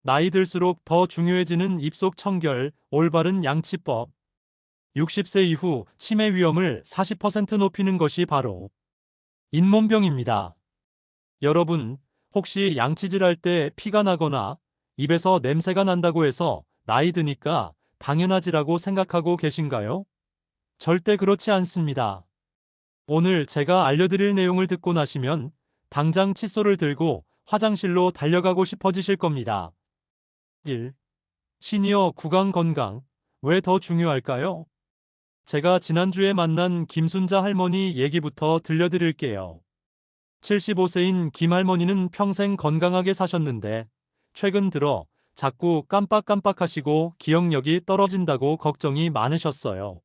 나이 들수록 더 중요해지는 입속 청결, 올바른 양치법. 60세 이후 치매 위험을 40% 높이는 것이 바로 잇몸병입니다. 여러분, 혹시 양치질할 때 피가 나거나 입에서 냄새가 난다고 해서 나이 드니까 당연하지라고 생각하고 계신가요? 절대 그렇지 않습니다. 오늘 제가 알려드릴 내용을 듣고 나시면 당장 칫솔을 들고 화장실로 달려가고 싶어지실 겁니다. 1. 시니어 구강 건강. 왜 더 중요할까요? 제가 지난주에 만난 김순자 할머니 얘기부터 들려드릴게요. 75세인 김 할머니는 평생 건강하게 사셨는데 최근 들어 자꾸 깜빡깜빡하시고 기억력이 떨어진다고 걱정이 많으셨어요.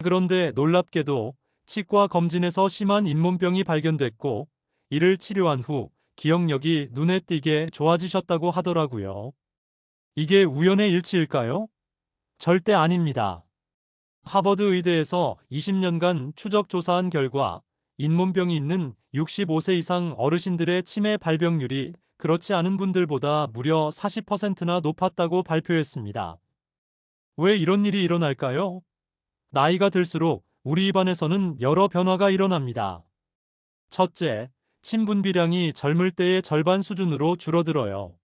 그런데 놀랍게도 치과 검진에서 심한 잇몸병이 발견됐고 이를 치료한 후 기억력이 눈에 띄게 좋아지셨다고 하더라고요. 이게 우연의 일치일까요? 절대 아닙니다. 하버드 의대에서 20년간 추적 조사한 결과 잇몸병이 있는 65세 이상 어르신들의 치매 발병률이 그렇지 않은 분들보다 무려 40%나 높았다고 발표했습니다. 왜 이런 일이 일어날까요? 나이가 들수록 우리 입안에서는 여러 변화가 일어납니다. 첫째, 침 분비량이 젊을 때의 절반 수준으로 줄어들어요.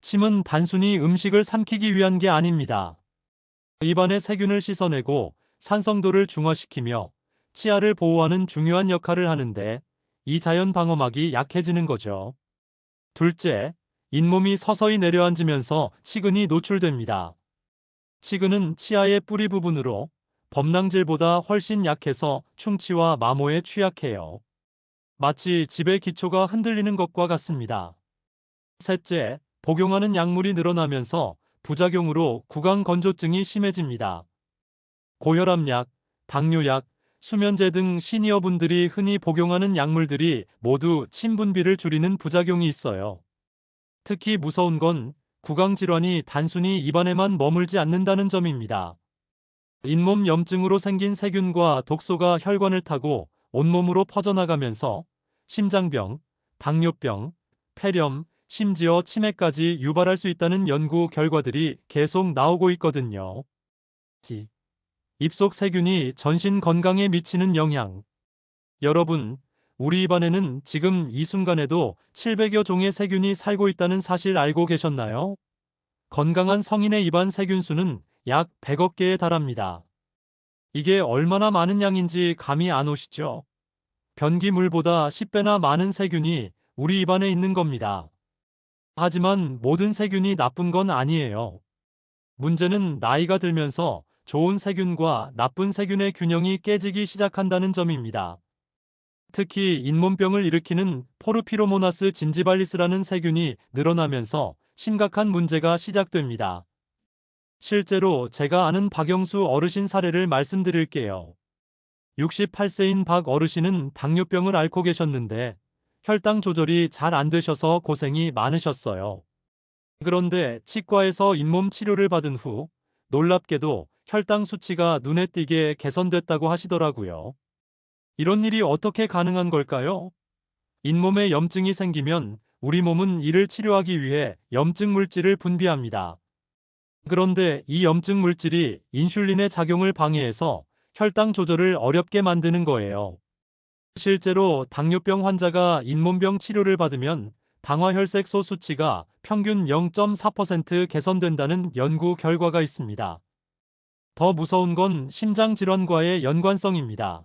침은 단순히 음식을 삼키기 위한 게 아닙니다. 입안의 세균을 씻어내고 산성도를 중화시키며 치아를 보호하는 중요한 역할을 하는데 이 자연 방어막이 약해지는 거죠. 둘째, 잇몸이 서서히 내려앉으면서 치근이 노출됩니다. 치근은 치아의 뿌리 부분으로 범랑질보다 훨씬 약해서 충치와 마모에 취약해요. 마치 집의 기초가 흔들리는 것과 같습니다. 셋째, 복용하는 약물이 늘어나면서 부작용으로 구강 건조증이 심해집니다. 고혈압약, 당뇨약, 수면제 등 시니어분들이 흔히 복용하는 약물들이 모두 침 분비를 줄이는 부작용이 있어요. 특히 무서운 건 구강 질환이 단순히 입안에만 머물지 않는다는 점입니다. 잇몸 염증으로 생긴 세균과 독소가 혈관을 타고 온몸으로 퍼져나가면서 심장병, 당뇨병, 폐렴, 심지어 치매까지 유발할 수 있다는 연구 결과들이 계속 나오고 있거든요. 입속 세균이 전신 건강에 미치는 영향. 여러분, 우리 입안에는 지금 이 순간에도 700여 종의 세균이 살고 있다는 사실 알고 계셨나요? 건강한 성인의 입안 세균 수는 약 100억 개에 달합니다. 이게 얼마나 많은 양인지 감이 안 오시죠? 변기물보다 10배나 많은 세균이 우리 입안에 있는 겁니다. 하지만 모든 세균이 나쁜 건 아니에요. 문제는 나이가 들면서 좋은 세균과 나쁜 세균의 균형이 깨지기 시작한다는 점입니다. 특히 잇몸병을 일으키는 포르피로모나스 진지발리스라는 세균이 늘어나면서 심각한 문제가 시작됩니다. 실제로 제가 아는 박영수 어르신 사례를 말씀드릴게요. 68세인 박 어르신은 당뇨병을 앓고 계셨는데 혈당 조절이 잘 안 되셔서 고생이 많으셨어요. 그런데 치과에서 잇몸 치료를 받은 후 놀랍게도 혈당 수치가 눈에 띄게 개선됐다고 하시더라고요. 이런 일이 어떻게 가능한 걸까요? 잇몸에 염증이 생기면 우리 몸은 이를 치료하기 위해 염증 물질을 분비합니다. 그런데 이 염증 물질이 인슐린의 작용을 방해해서 혈당 조절을 어렵게 만드는 거예요. 실제로 당뇨병 환자가 잇몸병 치료를 받으면 당화혈색소 수치가 평균 0.4% 개선된다는 연구 결과가 있습니다. 더 무서운 건 심장 질환과의 연관성입니다.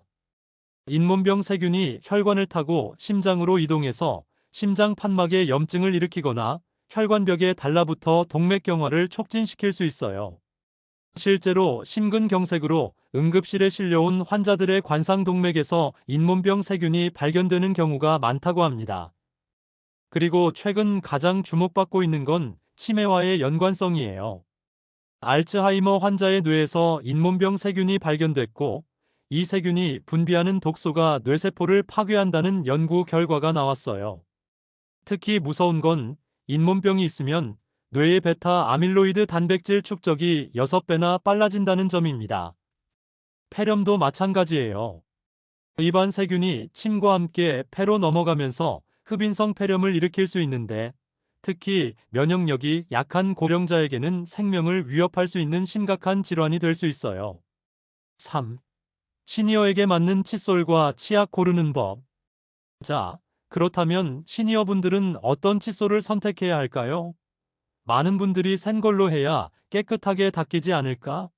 잇몸병 세균이 혈관을 타고 심장으로 이동해서 심장 판막에 염증을 일으키거나 혈관벽에 달라붙어 동맥경화를 촉진시킬 수 있어요. 실제로 심근경색으로 응급실에 실려온 환자들의 관상동맥에서 잇몸병 세균이 발견되는 경우가 많다고 합니다. 그리고 최근 가장 주목받고 있는 건 치매와의 연관성이에요. 알츠하이머 환자의 뇌에서 잇몸병 세균이 발견됐고 이 세균이 분비하는 독소가 뇌세포를 파괴한다는 연구 결과가 나왔어요. 특히 무서운 건 잇몸병이 있으면 뇌의 베타 아밀로이드 단백질 축적이 6배나 빨라진다는 점입니다. 폐렴도 마찬가지예요. 입안 세균이 침과 함께 폐로 넘어가면서 흡인성 폐렴을 일으킬 수 있는데 특히 면역력이 약한 고령자에게는 생명을 위협할 수 있는 심각한 질환이 될 수 있어요. 3. 시니어에게 맞는 칫솔과 치약 고르는 법. 자, 그렇다면 시니어분들은 어떤 칫솔을 선택해야 할까요? 많은 분들이 센 걸로 해야 깨끗하게 닦이지 않을까?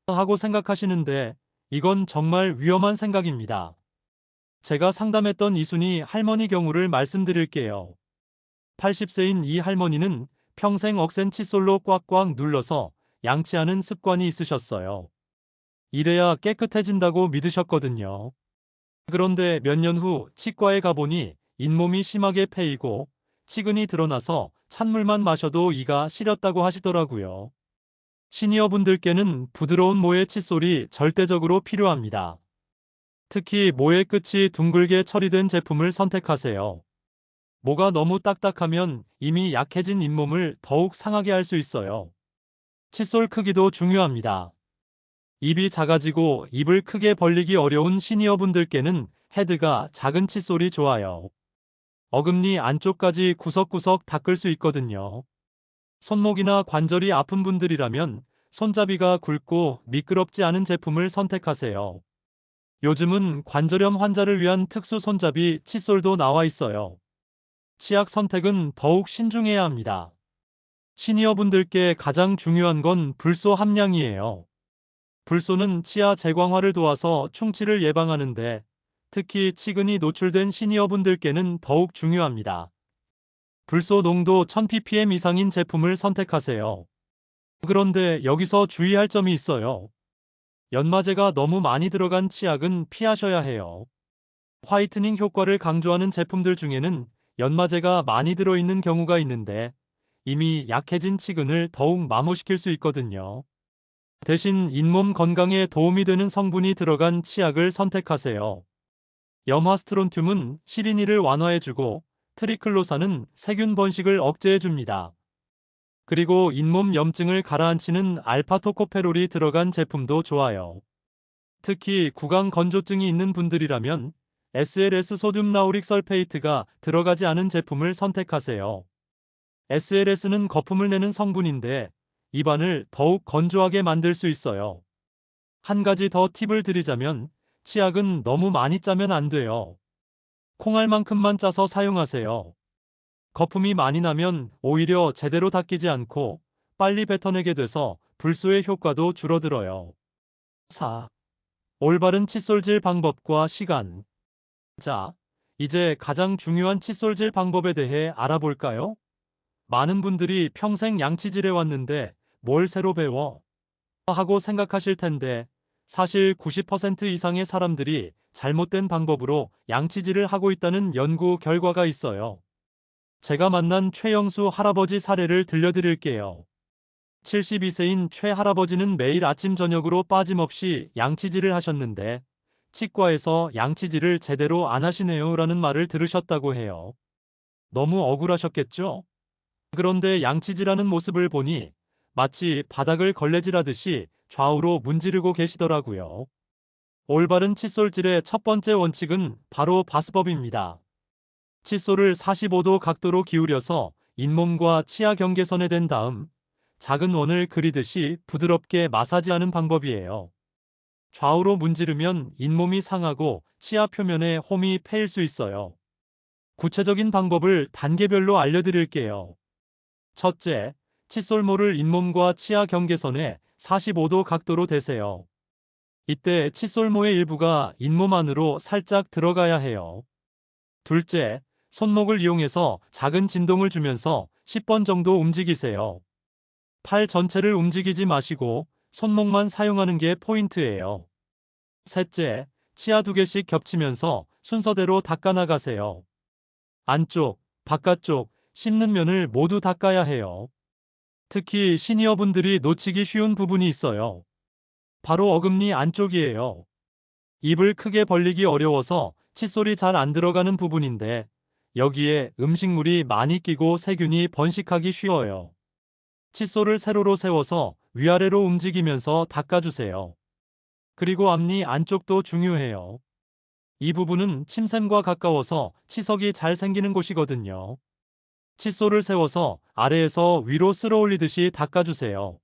하고 생각하시는데 이건 정말 위험한 생각입니다. 제가 상담했던 이순희 할머니 경우를 말씀드릴게요. 80세인 이 할머니는 평생 억센 칫솔로 꽉꽉 눌러서 양치하는 습관이 있으셨어요. 이래야 깨끗해진다고 믿으셨거든요. 그런데 몇 년 후 치과에 가보니 잇몸이 심하게 패이고 치근이 드러나서 찬물만 마셔도 이가 시렸다고 하시더라고요. 시니어분들께는 부드러운 모의 칫솔이 절대적으로 필요합니다. 특히 모의 끝이 둥글게 처리된 제품을 선택하세요. 모가 너무 딱딱하면 이미 약해진 잇몸을 더욱 상하게 할 수 있어요. 칫솔 크기도 중요합니다. 입이 작아지고 입을 크게 벌리기 어려운 시니어분들께는 헤드가 작은 칫솔이 좋아요. 어금니 안쪽까지 구석구석 닦을 수 있거든요. 손목이나 관절이 아픈 분들이라면 손잡이가 굵고 미끄럽지 않은 제품을 선택하세요. 요즘은 관절염 환자를 위한 특수 손잡이 칫솔도 나와 있어요. 치약 선택은 더욱 신중해야 합니다. 시니어분들께 가장 중요한 건 불소 함량이에요. 불소는 치아 재광활을 도와서 충치를 예방하는데 특히 치근이 노출된 시니어분들께는 더욱 중요합니다. 불소 농도 1000ppm 이상인 제품을 선택하세요. 그런데 여기서 주의할 점이 있어요. 연마제가 너무 많이 들어간 치약은 피하셔야 해요. 화이트닝 효과를 강조하는 제품들 중에는 연마제가 많이 들어있는 경우가 있는데 이미 약해진 치근을 더욱 마모시킬 수 있거든요. 대신 잇몸 건강에 도움이 되는 성분이 들어간 치약을 선택하세요. 염화스트론튬은 시리니를 완화해주고 트리클로산은 세균 번식을 억제해줍니다. 그리고 잇몸 염증을 가라앉히는 알파토코페롤이 들어간 제품도 좋아요. 특히 구강 건조증이 있는 분들이라면 SLS 소듐 라우릭 설페이트가 들어가지 않은 제품을 선택하세요. SLS는 거품을 내는 성분인데 입안을 더욱 건조하게 만들 수 있어요. 한 가지 더 팁을 드리자면 치약은 너무 많이 짜면 안 돼요. 콩알만큼만 짜서 사용하세요. 거품이 많이 나면 오히려 제대로 닦이지 않고 빨리 뱉어내게 돼서 불소의 효과도 줄어들어요. 4. 올바른 칫솔질 방법과 시간. 자, 이제 가장 중요한 칫솔질 방법에 대해 알아볼까요? 많은 분들이 평생 양치질해 왔는데 뭘 새로 배워? 하고 생각하실 텐데 사실 90% 이상의 사람들이 잘못된 방법으로 양치질을 하고 있다는 연구 결과가 있어요. 제가 만난 최영수 할아버지 사례를 들려드릴게요. 72세인 최 할아버지는 매일 아침 저녁으로 빠짐없이 양치질을 하셨는데 치과에서 양치질을 제대로 안 하시네요 라는 말을 들으셨다고 해요. 너무 억울하셨겠죠? 그런데 양치질하는 모습을 보니 마치 바닥을 걸레질하듯이 좌우로 문지르고 계시더라고요. 올바른 칫솔질의 첫 번째 원칙은 바로 바스법입니다. 칫솔을 45도 각도로 기울여서 잇몸과 치아 경계선에 댄 다음 작은 원을 그리듯이 부드럽게 마사지하는 방법이에요. 좌우로 문지르면 잇몸이 상하고 치아 표면에 홈이 패일 수 있어요. 구체적인 방법을 단계별로 알려드릴게요. 첫째, 칫솔모를 잇몸과 치아 경계선에 45도 각도로 대세요. 이때 칫솔모의 일부가 잇몸 안으로 살짝 들어가야 해요. 둘째, 손목을 이용해서 작은 진동을 주면서 10번 정도 움직이세요. 팔 전체를 움직이지 마시고 손목만 사용하는 게 포인트예요. 셋째, 치아 2개씩 겹치면서 순서대로 닦아 나가세요. 안쪽, 바깥쪽, 씹는 면을 모두 닦아야 해요. 특히 시니어분들이 놓치기 쉬운 부분이 있어요. 바로 어금니 안쪽이에요. 입을 크게 벌리기 어려워서 칫솔이 잘 안 들어가는 부분인데 여기에 음식물이 많이 끼고 세균이 번식하기 쉬워요. 칫솔을 세로로 세워서 위아래로 움직이면서 닦아주세요. 그리고 앞니 안쪽도 중요해요. 이 부분은 침샘과 가까워서 치석이 잘 생기는 곳이거든요. 칫솔을 세워서 아래에서 위로 쓸어 올리듯이 닦아주세요.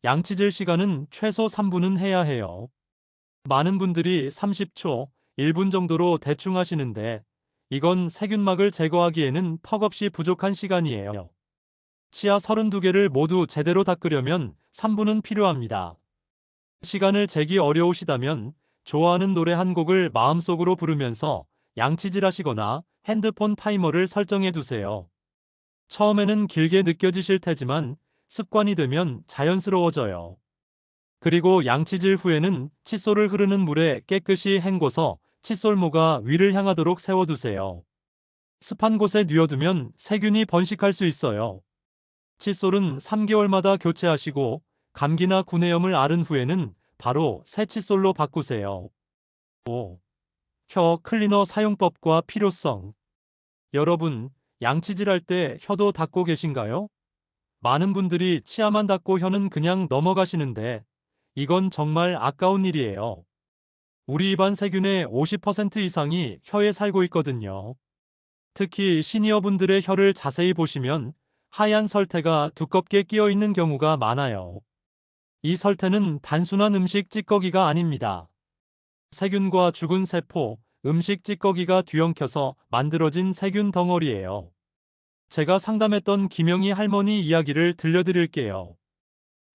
양치질 시간은 최소 3분은 해야 해요. 많은 분들이 30초, 1분 정도로 대충 하시는데 이건 세균막을 제거하기에는 턱없이 부족한 시간이에요. 치아 32개를 모두 제대로 닦으려면 3분은 필요합니다. 시간을 재기 어려우시다면 좋아하는 노래 한 곡을 마음속으로 부르면서 양치질 하시거나 핸드폰 타이머를 설정해 두세요. 처음에는 길게 느껴지실 테지만 습관이 되면 자연스러워져요. 그리고 양치질 후에는 칫솔을 흐르는 물에 깨끗이 헹궈서 칫솔모가 위를 향하도록 세워두세요. 습한 곳에 뉘어두면 세균이 번식할 수 있어요. 칫솔은 3개월마다 교체하시고 감기나 구내염을 앓은 후에는 바로 새 칫솔로 바꾸세요. 5. 혀 클리너 사용법과 필요성. 여러분, 양치질할 때 혀도 닦고 계신가요? 많은 분들이 치아만 닦고 혀는 그냥 넘어가시는데 이건 정말 아까운 일이에요. 우리 입안 세균의 50% 이상이 혀에 살고 있거든요. 특히 시니어분들의 혀를 자세히 보시면 하얀 설태가 두껍게 끼어 있는 경우가 많아요. 이 설태는 단순한 음식 찌꺼기가 아닙니다. 세균과 죽은 세포, 음식 찌꺼기가 뒤엉켜서 만들어진 세균 덩어리예요. 제가 상담했던 김영희 할머니 이야기를 들려드릴게요.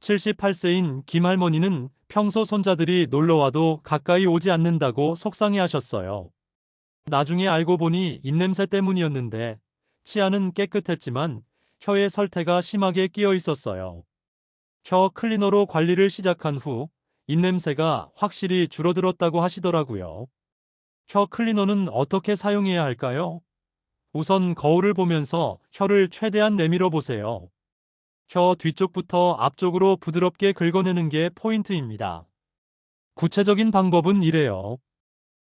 78세인 김 할머니는 평소 손자들이 놀러와도 가까이 오지 않는다고 속상해 하셨어요. 나중에 알고 보니 입냄새 때문이었는데 치아는 깨끗했지만 혀에 설태가 심하게 끼어 있었어요. 혀 클리너로 관리를 시작한 후 입냄새가 확실히 줄어들었다고 하시더라고요. 혀 클리너는 어떻게 사용해야 할까요? 우선 거울을 보면서 혀를 최대한 내밀어 보세요. 혀 뒤쪽부터 앞쪽으로 부드럽게 긁어내는 게 포인트입니다. 구체적인 방법은 이래요.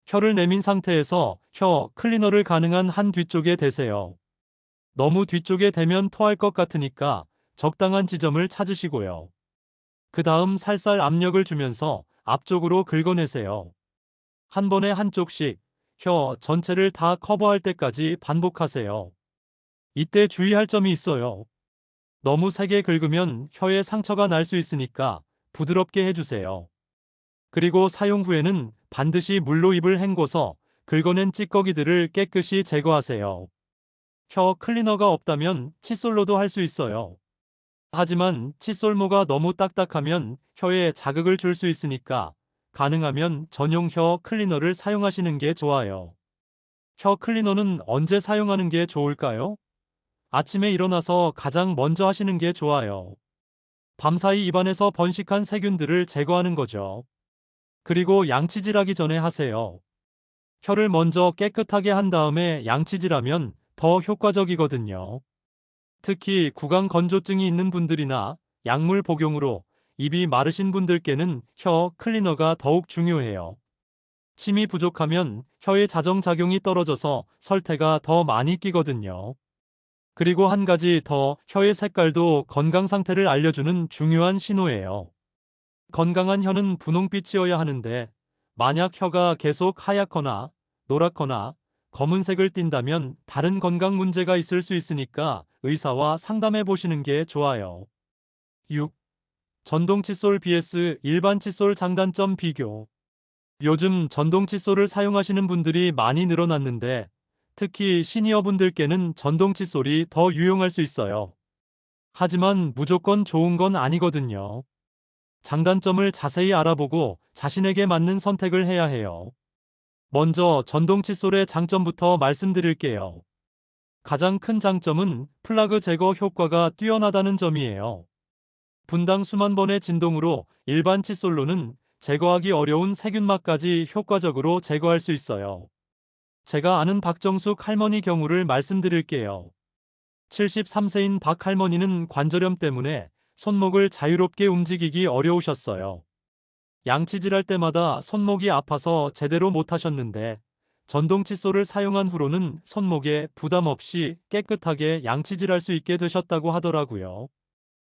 혀를 내민 상태에서 혀 클리너를 가능한 한 뒤쪽에 대세요. 너무 뒤쪽에 대면 토할 것 같으니까 적당한 지점을 찾으시고요. 그 다음 살살 압력을 주면서 앞쪽으로 긁어내세요. 한 번에 한쪽씩 혀 전체를 다 커버할 때까지 반복하세요. 이때 주의할 점이 있어요. 너무 세게 긁으면 혀에 상처가 날 수 있으니까 부드럽게 해주세요. 그리고 사용 후에는 반드시 물로 입을 헹궈서 긁어낸 찌꺼기들을 깨끗이 제거하세요. 혀 클리너가 없다면 칫솔로도 할 수 있어요. 하지만 칫솔모가 너무 딱딱하면 혀에 자극을 줄 수 있으니까 가능하면 전용 혀 클리너를 사용하시는 게 좋아요. 혀 클리너는 언제 사용하는 게 좋을까요? 아침에 일어나서 가장 먼저 하시는 게 좋아요. 밤사이 입안에서 번식한 세균들을 제거하는 거죠. 그리고 양치질하기 전에 하세요. 혀를 먼저 깨끗하게 한 다음에 양치질하면 더 효과적이거든요. 특히 구강 건조증이 있는 분들이나 약물 복용으로 입이 마르신 분들께는 혀 클리너가 더욱 중요해요. 침이 부족하면 혀의 자정작용이 떨어져서 설태가 더 많이 끼거든요. 그리고 한 가지 더, 혀의 색깔도 건강 상태를 알려주는 중요한 신호예요. 건강한 혀는 분홍빛이어야 하는데 만약 혀가 계속 하얗거나 노랗거나 검은색을 띈다면 다른 건강 문제가 있을 수 있으니까 의사와 상담해 보시는 게 좋아요. 6. 전동 칫솔 vs 일반 칫솔 장단점 비교. 요즘 전동 칫솔을 사용하시는 분들이 많이 늘어났는데 특히 시니어분들께는 전동 칫솔이 더 유용할 수 있어요. 하지만 무조건 좋은 건 아니거든요. 장단점을 자세히 알아보고 자신에게 맞는 선택을 해야 해요. 먼저 전동 칫솔의 장점부터 말씀드릴게요. 가장 큰 장점은 플라그 제거 효과가 뛰어나다는 점이에요. 분당 수만 번의 진동으로 일반 칫솔로는 제거하기 어려운 세균막까지 효과적으로 제거할 수 있어요. 제가 아는 박정숙 할머니 경우를 말씀드릴게요. 73세인 박 할머니는 관절염 때문에 손목을 자유롭게 움직이기 어려우셨어요. 양치질할 때마다 손목이 아파서 제대로 못하셨는데 전동 칫솔을 사용한 후로는 손목에 부담 없이 깨끗하게 양치질할 수 있게 되셨다고 하더라고요.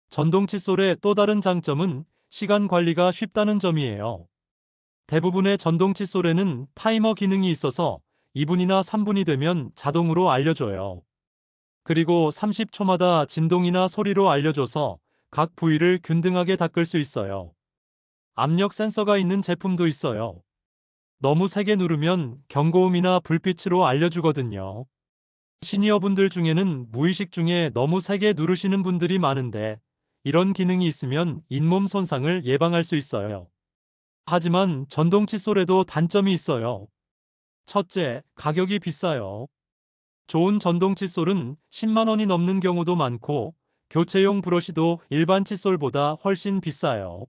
전동 칫솔의 또 다른 장점은 시간 관리가 쉽다는 점이에요. 대부분의 전동 칫솔에는 타이머 기능이 있어서 2분이나 3분이 되면 자동으로 알려줘요. 그리고 30초마다 진동이나 소리로 알려줘서 각 부위를 균등하게 닦을 수 있어요. 압력 센서가 있는 제품도 있어요. 너무 세게 누르면 경고음이나 불빛으로 알려주거든요. 시니어분들 중에는 무의식 중에 너무 세게 누르시는 분들이 많은데 이런 기능이 있으면 잇몸 손상을 예방할 수 있어요. 하지만 전동 칫솔에도 단점이 있어요. 첫째, 가격이 비싸요. 좋은 전동 칫솔은 10만 원이 넘는 경우도 많고 교체용 브러쉬도 일반 칫솔보다 훨씬 비싸요.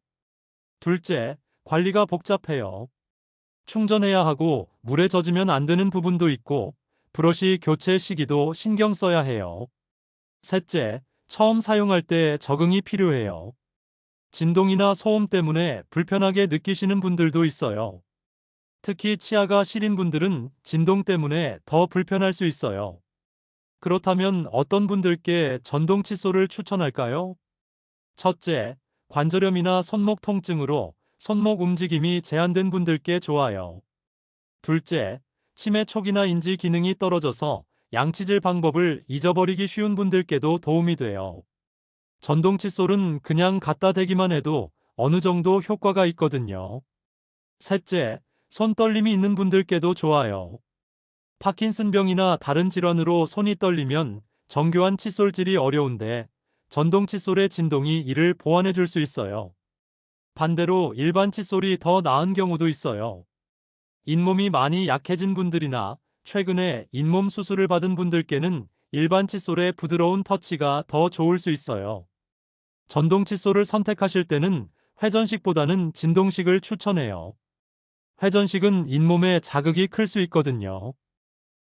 둘째, 관리가 복잡해요. 충전해야 하고 물에 젖으면 안 되는 부분도 있고 브러쉬 교체 시기도 신경 써야 해요. 셋째, 처음 사용할 때 적응이 필요해요. 진동이나 소음 때문에 불편하게 느끼시는 분들도 있어요. 특히 치아가 시린 분들은 진동 때문에 더 불편할 수 있어요. 그렇다면 어떤 분들께 전동 칫솔을 추천할까요? 첫째, 관절염이나 손목 통증으로 손목 움직임이 제한된 분들께 좋아요. 둘째, 치매 초기나 인지 기능이 떨어져서 양치질 방법을 잊어버리기 쉬운 분들께도 도움이 돼요. 전동 칫솔은 그냥 갖다 대기만 해도 어느 정도 효과가 있거든요. 셋째, 손 떨림이 있는 분들께도 좋아요. 파킨슨병이나 다른 질환으로 손이 떨리면 정교한 칫솔질이 어려운데 전동 칫솔의 진동이 이를 보완해 줄 수 있어요. 반대로 일반 칫솔이 더 나은 경우도 있어요. 잇몸이 많이 약해진 분들이나 최근에 잇몸 수술을 받은 분들께는 일반 칫솔의 부드러운 터치가 더 좋을 수 있어요. 전동 칫솔을 선택하실 때는 회전식보다는 진동식을 추천해요. 회전식은 잇몸에 자극이 클 수 있거든요.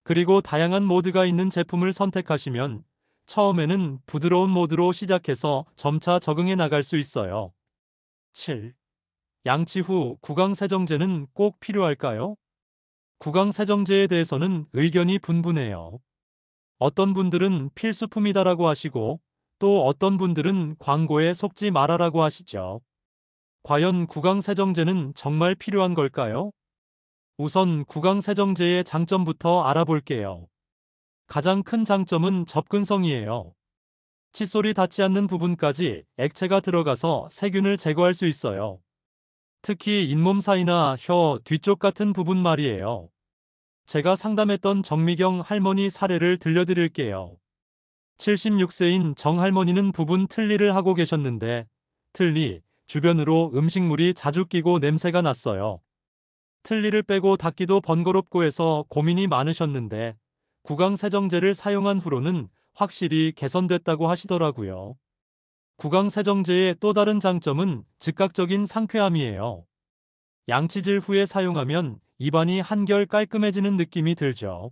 그리고 다양한 모드가 있는 제품을 선택하시면 처음에는 부드러운 모드로 시작해서 점차 적응해 나갈 수 있어요. 7. 양치 후 구강세정제는 꼭 필요할까요? 구강세정제에 대해서는 의견이 분분해요. 어떤 분들은 필수품이다라고 하시고 또 어떤 분들은 광고에 속지 말아라고 하시죠. 과연 구강세정제는 정말 필요한 걸까요? 우선 구강세정제의 장점부터 알아볼게요. 가장 큰 장점은 접근성이에요. 칫솔이 닿지 않는 부분까지 액체가 들어가서 세균을 제거할 수 있어요. 특히 잇몸 사이나 혀 뒤쪽 같은 부분 말이에요. 제가 상담했던 정미경 할머니 사례를 들려드릴게요. 76세인 정 할머니는 부분 틀니를 하고 계셨는데 틀니 주변으로 음식물이 자주 끼고 냄새가 났어요. 틀니를 빼고 닦기도 번거롭고 해서 고민이 많으셨는데 구강세정제를 사용한 후로는 확실히 개선됐다고 하시더라고요. 구강세정제의 또 다른 장점은 즉각적인 상쾌함이에요. 양치질 후에 사용하면 입안이 한결 깔끔해지는 느낌이 들죠.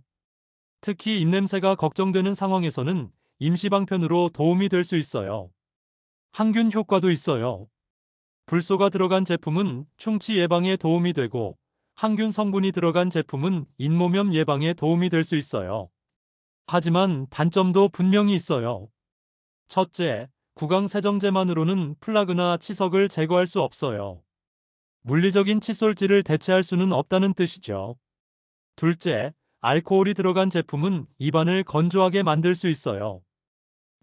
특히 입냄새가 걱정되는 상황에서는 임시방편으로 도움이 될 수 있어요. 항균 효과도 있어요. 불소가 들어간 제품은 충치 예방에 도움이 되고 항균 성분이 들어간 제품은 잇몸염 예방에 도움이 될 수 있어요. 하지만 단점도 분명히 있어요. 첫째, 구강세정제만으로는 플라그나 치석을 제거할 수 없어요. 물리적인 칫솔질을 대체할 수는 없다는 뜻이죠. 둘째, 알코올이 들어간 제품은 입안을 건조하게 만들 수 있어요.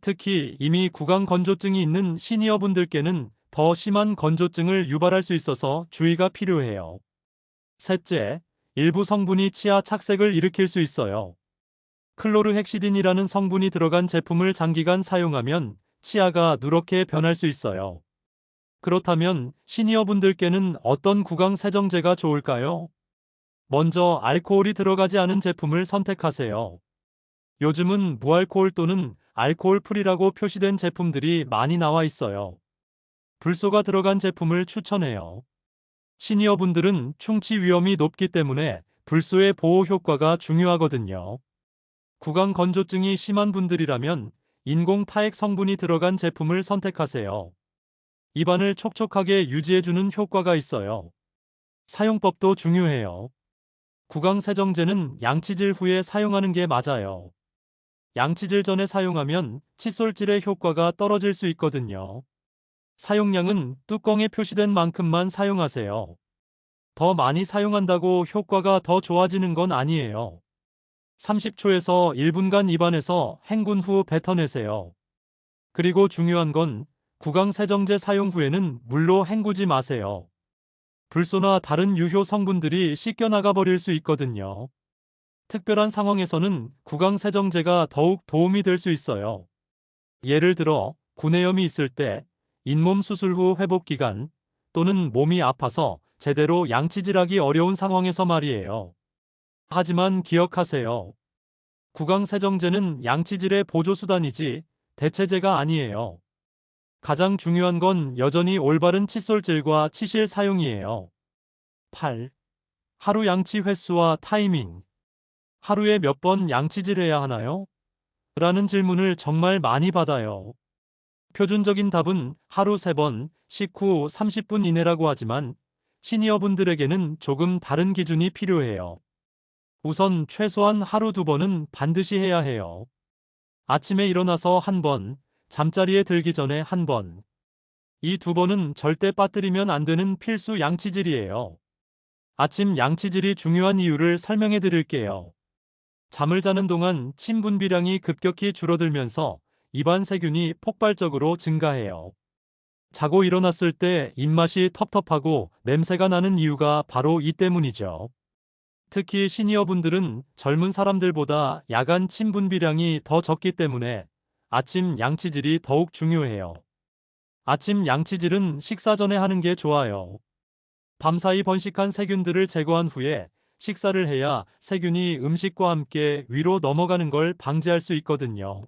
특히 이미 구강 건조증이 있는 시니어분들께는 더 심한 건조증을 유발할 수 있어서 주의가 필요해요. 셋째, 일부 성분이 치아 착색을 일으킬 수 있어요. 클로르헥시딘이라는 성분이 들어간 제품을 장기간 사용하면 치아가 누렇게 변할 수 있어요. 그렇다면 시니어분들께는 어떤 구강 세정제가 좋을까요? 먼저 알코올이 들어가지 않은 제품을 선택하세요. 요즘은 무알코올 또는 알코올 프리라고 표시된 제품들이 많이 나와 있어요. 불소가 들어간 제품을 추천해요. 시니어분들은 충치 위험이 높기 때문에 불소의 보호 효과가 중요하거든요. 구강 건조증이 심한 분들이라면 인공 타액 성분이 들어간 제품을 선택하세요. 입안을 촉촉하게 유지해주는 효과가 있어요. 사용법도 중요해요. 구강세정제는 양치질 후에 사용하는 게 맞아요. 양치질 전에 사용하면 칫솔질의 효과가 떨어질 수 있거든요. 사용량은 뚜껑에 표시된 만큼만 사용하세요. 더 많이 사용한다고 효과가 더 좋아지는 건 아니에요. 30초에서 1분간 입안에서 헹군 후 뱉어내세요. 그리고 중요한 건 구강 세정제 사용 후에는 물로 헹구지 마세요. 불소나 다른 유효 성분들이 씻겨나가 버릴 수 있거든요. 특별한 상황에서는 구강 세정제가 더욱 도움이 될 수 있어요. 예를 들어 구내염이 있을 때, 잇몸 수술 후 회복 기간, 또는 몸이 아파서 제대로 양치질하기 어려운 상황에서 말이에요. 하지만 기억하세요. 구강 세정제는 양치질의 보조 수단이지 대체제가 아니에요. 가장 중요한 건 여전히 올바른 칫솔질과 치실 사용이에요. 8. 하루 양치 횟수와 타이밍. 하루에 몇 번 양치질해야 하나요? 라는 질문을 정말 많이 받아요. 표준적인 답은 하루 3번, 식후 30분 이내라고 하지만 시니어분들에게는 조금 다른 기준이 필요해요. 우선 최소한 하루 2번은 반드시 해야 해요. 아침에 일어나서 1번, 잠자리에 들기 전에 1번. 이 2번은 절대 빠뜨리면 안 되는 필수 양치질이에요. 아침 양치질이 중요한 이유를 설명해 드릴게요. 잠을 자는 동안 침 분비량이 급격히 줄어들면서 입안 세균이 폭발적으로 증가해요. 자고 일어났을 때 입맛이 텁텁하고 냄새가 나는 이유가 바로 이 때문이죠. 특히 시니어분들은 젊은 사람들보다 야간 침 분비량이 더 적기 때문에 아침 양치질이 더욱 중요해요. 아침 양치질은 식사 전에 하는 게 좋아요. 밤사이 번식한 세균들을 제거한 후에 식사를 해야 세균이 음식과 함께 위로 넘어가는 걸 방지할 수 있거든요.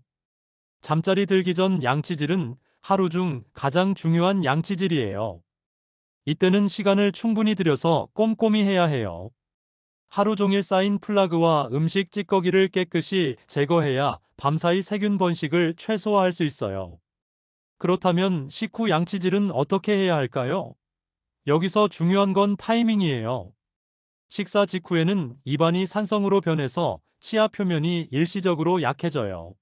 잠자리 들기 전 양치질은 하루 중 가장 중요한 양치질이에요. 이때는 시간을 충분히 들여서 꼼꼼히 해야 해요. 하루 종일 쌓인 플라그와 음식 찌꺼기를 깨끗이 제거해야 밤사이 세균 번식을 최소화할 수 있어요. 그렇다면 식후 양치질은 어떻게 해야 할까요? 여기서 중요한 건 타이밍이에요. 식사 직후에는 입안이 산성으로 변해서 치아 표면이 일시적으로 약해져요.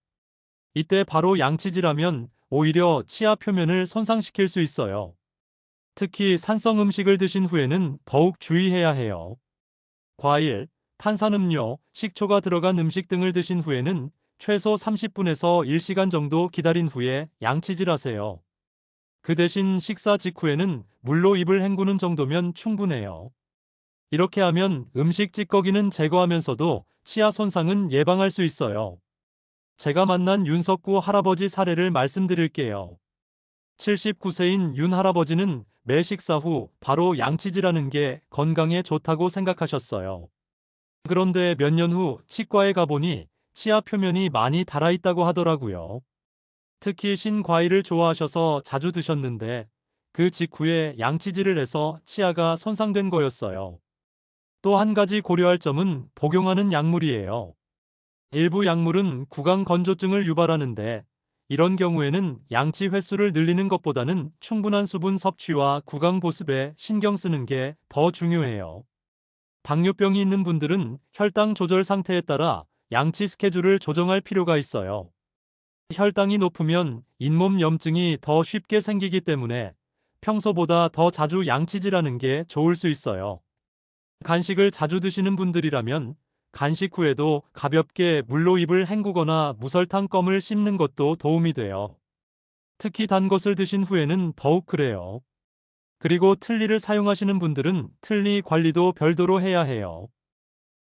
이때 바로 양치질하면 오히려 치아 표면을 손상시킬 수 있어요. 특히 산성 음식을 드신 후에는 더욱 주의해야 해요. 과일, 탄산음료, 식초가 들어간 음식 등을 드신 후에는 최소 30분에서 1시간 정도 기다린 후에 양치질하세요. 그 대신 식사 직후에는 물로 입을 헹구는 정도면 충분해요. 이렇게 하면 음식 찌꺼기는 제거하면서도 치아 손상은 예방할 수 있어요. 제가 만난 윤석구 할아버지 사례를 말씀드릴게요. 79세인 윤 할아버지는 매 식사 후 바로 양치질하는 게 건강에 좋다고 생각하셨어요. 그런데 몇 년 후 치과에 가보니 치아 표면이 많이 닳아있다고 하더라고요. 특히 신과일을 좋아하셔서 자주 드셨는데 그 직후에 양치질을 해서 치아가 손상된 거였어요. 또 한 가지 고려할 점은 복용하는 약물이에요. 일부 약물은 구강 건조증을 유발하는데 이런 경우에는 양치 횟수를 늘리는 것보다는 충분한 수분 섭취와 구강 보습에 신경 쓰는 게 더 중요해요. 당뇨병이 있는 분들은 혈당 조절 상태에 따라 양치 스케줄을 조정할 필요가 있어요. 혈당이 높으면 잇몸 염증이 더 쉽게 생기기 때문에 평소보다 더 자주 양치질하는 게 좋을 수 있어요. 간식을 자주 드시는 분들이라면 간식 후에도 가볍게 물로 입을 헹구거나 무설탕 껌을 씹는 것도 도움이 돼요. 특히 단 것을 드신 후에는 더욱 그래요. 그리고 틀니를 사용하시는 분들은 틀니 관리도 별도로 해야 해요.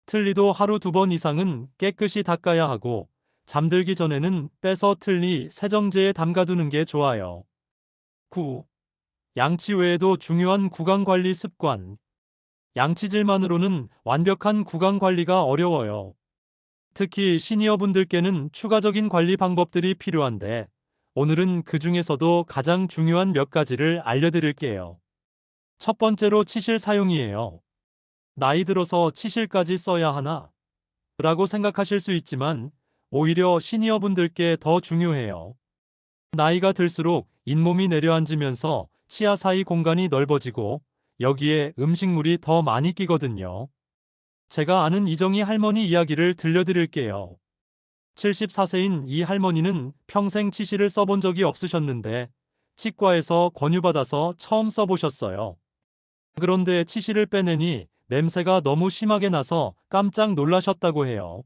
틀니도 하루 2번 이상은 깨끗이 닦아야 하고 잠들기 전에는 빼서 틀니 세정제에 담가두는 게 좋아요. 9. 양치 외에도 중요한 구강 관리 습관. 양치질만으로는 완벽한 구강 관리가 어려워요. 특히 시니어분들께는 추가적인 관리 방법들이 필요한데 오늘은 그 중에서도 가장 중요한 몇 가지를 알려드릴게요. 첫 번째로 치실 사용이에요. 나이 들어서 치실까지 써야 하나? 라고 생각하실 수 있지만 오히려 시니어분들께 더 중요해요. 나이가 들수록 잇몸이 내려앉으면서 치아 사이 공간이 넓어지고 여기에 음식물이 더 많이 끼거든요. 제가 아는 이정희 할머니 이야기를 들려드릴게요. 74세인 이 할머니는 평생 치실을 써본 적이 없으셨는데 치과에서 권유받아서 처음 써보셨어요. 그런데 치실을 빼내니 냄새가 너무 심하게 나서 깜짝 놀라셨다고 해요.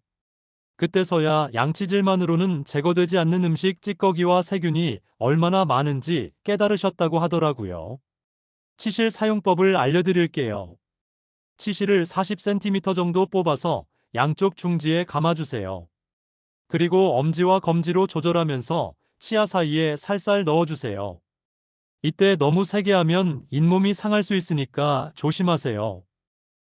그때서야 양치질만으로는 제거되지 않는 음식 찌꺼기와 세균이 얼마나 많은지 깨달으셨다고 하더라고요. 치실 사용법을 알려드릴게요. 치실을 40cm 정도 뽑아서 양쪽 중지에 감아주세요. 그리고 엄지와 검지로 조절하면서 치아 사이에 살살 넣어주세요. 이때 너무 세게 하면 잇몸이 상할 수 있으니까 조심하세요.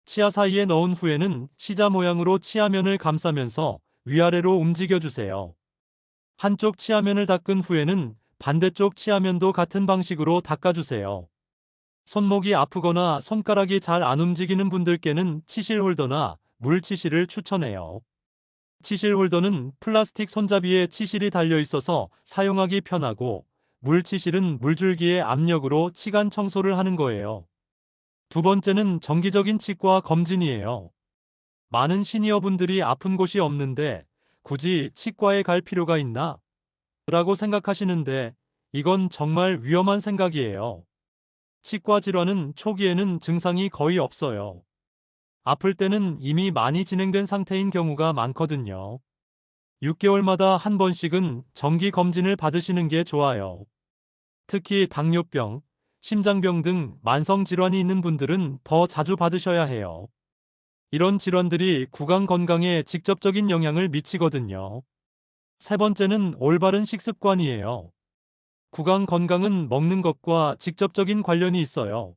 치아 사이에 넣은 후에는 시자 모양으로 치아면을 감싸면서 위아래로 움직여주세요. 한쪽 치아면을 닦은 후에는 반대쪽 치아면도 같은 방식으로 닦아주세요. 손목이 아프거나 손가락이 잘 안 움직이는 분들께는 치실 홀더나 물 치실을 추천해요. 치실 홀더는 플라스틱 손잡이에 치실이 달려 있어서 사용하기 편하고, 물 치실은 물줄기의 압력으로 치간 청소를 하는 거예요. 두 번째는 정기적인 치과 검진이에요. 많은 시니어분들이 아픈 곳이 없는데 굳이 치과에 갈 필요가 있나? 라고 생각하시는데, 이건 정말 위험한 생각이에요. 치과 질환은 초기에는 증상이 거의 없어요. 아플 때는 이미 많이 진행된 상태인 경우가 많거든요. 6개월마다 한 번씩은 정기 검진을 받으시는 게 좋아요. 특히 당뇨병, 심장병 등 만성 질환이 있는 분들은 더 자주 받으셔야 해요. 이런 질환들이 구강 건강에 직접적인 영향을 미치거든요. 세 번째는 올바른 식습관이에요. 구강 건강은 먹는 것과 직접적인 관련이 있어요.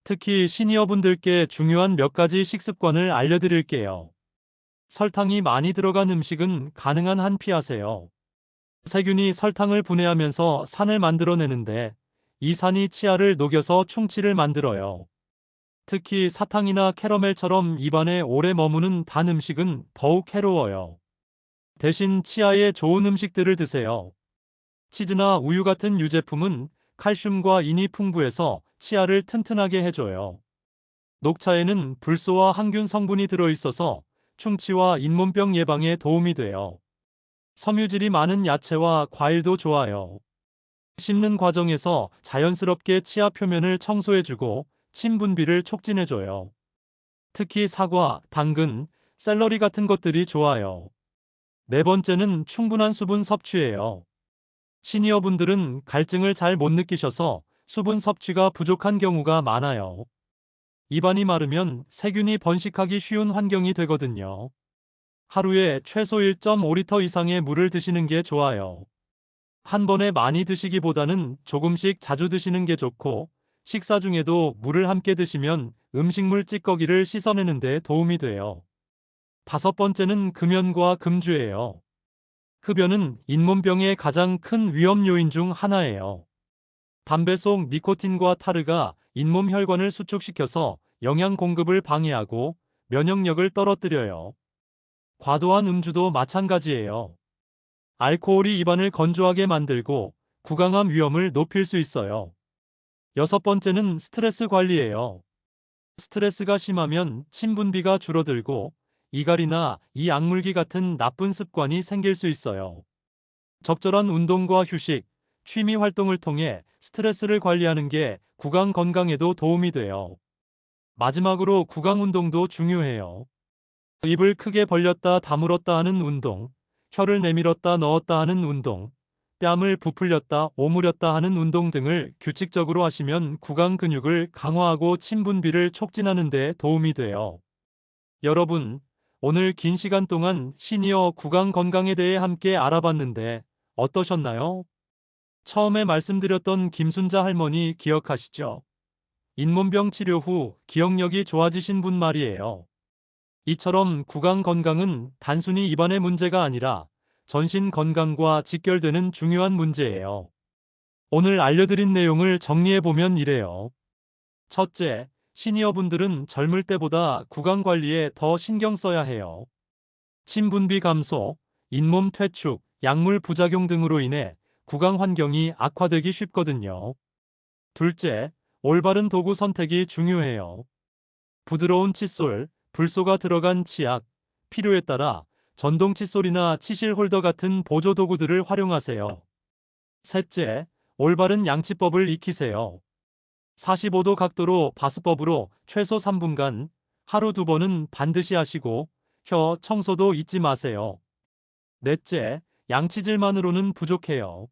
특히 시니어분들께 중요한 몇 가지 식습관을 알려드릴게요. 설탕이 많이 들어간 음식은 가능한 한 피하세요. 세균이 설탕을 분해하면서 산을 만들어내는데, 이 산이 치아를 녹여서 충치를 만들어요. 특히 사탕이나 캐러멜처럼 입안에 오래 머무는 단 음식은 더욱 해로워요. 대신 치아에 좋은 음식들을 드세요. 치즈나 우유 같은 유제품은 칼슘과 인이 풍부해서 치아를 튼튼하게 해줘요. 녹차에는 불소와 항균 성분이 들어있어서 충치와 잇몸병 예방에 도움이 돼요. 섬유질이 많은 야채와 과일도 좋아요. 씹는 과정에서 자연스럽게 치아 표면을 청소해주고 침 분비를 촉진해줘요. 특히 사과, 당근, 샐러리 같은 것들이 좋아요. 네 번째는 충분한 수분 섭취예요. 시니어분들은 갈증을 잘 못 느끼셔서 수분 섭취가 부족한 경우가 많아요. 입안이 마르면 세균이 번식하기 쉬운 환경이 되거든요. 하루에 최소 1.5리터 이상의 물을 드시는 게 좋아요. 한 번에 많이 드시기보다는 조금씩 자주 드시는 게 좋고, 식사 중에도 물을 함께 드시면 음식물 찌꺼기를 씻어내는 데 도움이 돼요. 다섯 번째는 금연과 금주예요. 흡연은 잇몸병의 가장 큰 위험 요인 중 하나예요. 담배 속 니코틴과 타르가 잇몸 혈관을 수축시켜서 영양 공급을 방해하고 면역력을 떨어뜨려요. 과도한 음주도 마찬가지예요. 알코올이 입안을 건조하게 만들고 구강암 위험을 높일 수 있어요. 여섯 번째는 스트레스 관리예요. 스트레스가 심하면 침 분비가 줄어들고 이갈이나 이 악물기 같은 나쁜 습관이 생길 수 있어요. 적절한 운동과 휴식, 취미 활동을 통해 스트레스를 관리하는 게 구강 건강에도 도움이 돼요. 마지막으로 구강 운동도 중요해요. 입을 크게 벌렸다 다물었다 하는 운동, 혀를 내밀었다 넣었다 하는 운동, 뺨을 부풀렸다 오므렸다 하는 운동 등을 규칙적으로 하시면 구강 근육을 강화하고 침 분비를 촉진하는 데 도움이 돼요. 여러분, 오늘 긴 시간 동안 시니어 구강 건강에 대해 함께 알아봤는데 어떠셨나요? 처음에 말씀드렸던 김순자 할머니 기억하시죠? 잇몸병 치료 후 기억력이 좋아지신 분 말이에요. 이처럼 구강 건강은 단순히 입안의 문제가 아니라 전신 건강과 직결되는 중요한 문제예요. 오늘 알려드린 내용을 정리해보면 이래요. 첫째, 시니어분들은 젊을 때보다 구강 관리에 더 신경 써야 해요. 침 분비 감소, 잇몸 퇴축, 약물 부작용 등으로 인해 구강 환경이 악화되기 쉽거든요. 둘째, 올바른 도구 선택이 중요해요. 부드러운 칫솔, 불소가 들어간 치약, 필요에 따라 전동 칫솔이나 치실 홀더 같은 보조 도구들을 활용하세요. 셋째, 올바른 양치법을 익히세요. 45도 각도로 바스법으로 최소 3분간 하루 2번은 반드시 하시고, 혀 청소도 잊지 마세요. 넷째, 양치질만으로는 부족해요.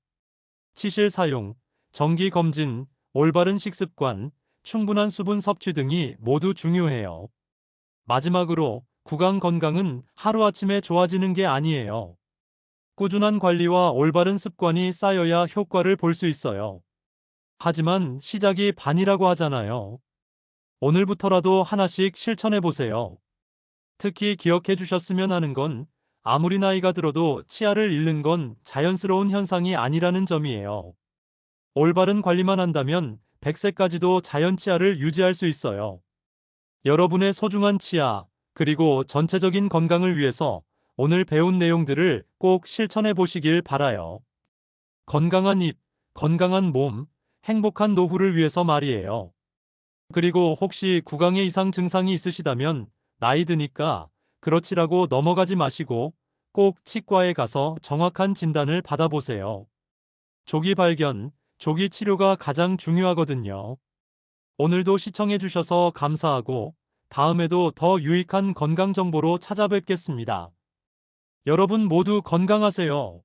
치실 사용, 정기 검진, 올바른 식습관, 충분한 수분 섭취 등이 모두 중요해요. 마지막으로 구강 건강은 하루아침에 좋아지는 게 아니에요. 꾸준한 관리와 올바른 습관이 쌓여야 효과를 볼 수 있어요. 하지만 시작이 반이라고 하잖아요. 오늘부터라도 하나씩 실천해 보세요. 특히 기억해 주셨으면 하는 건 아무리 나이가 들어도 치아를 잃는 건 자연스러운 현상이 아니라는 점이에요. 올바른 관리만 한다면 100세까지도 자연 치아를 유지할 수 있어요. 여러분의 소중한 치아, 그리고 전체적인 건강을 위해서 오늘 배운 내용들을 꼭 실천해 보시길 바라요. 건강한 입, 건강한 몸, 행복한 노후를 위해서 말이에요. 그리고 혹시 구강에 이상 증상이 있으시다면 나이 드니까 그렇지라고 넘어가지 마시고 꼭 치과에 가서 정확한 진단을 받아보세요. 조기 발견, 조기 치료가 가장 중요하거든요. 오늘도 시청해주셔서 감사하고 다음에도 더 유익한 건강 정보로 찾아뵙겠습니다. 여러분 모두 건강하세요.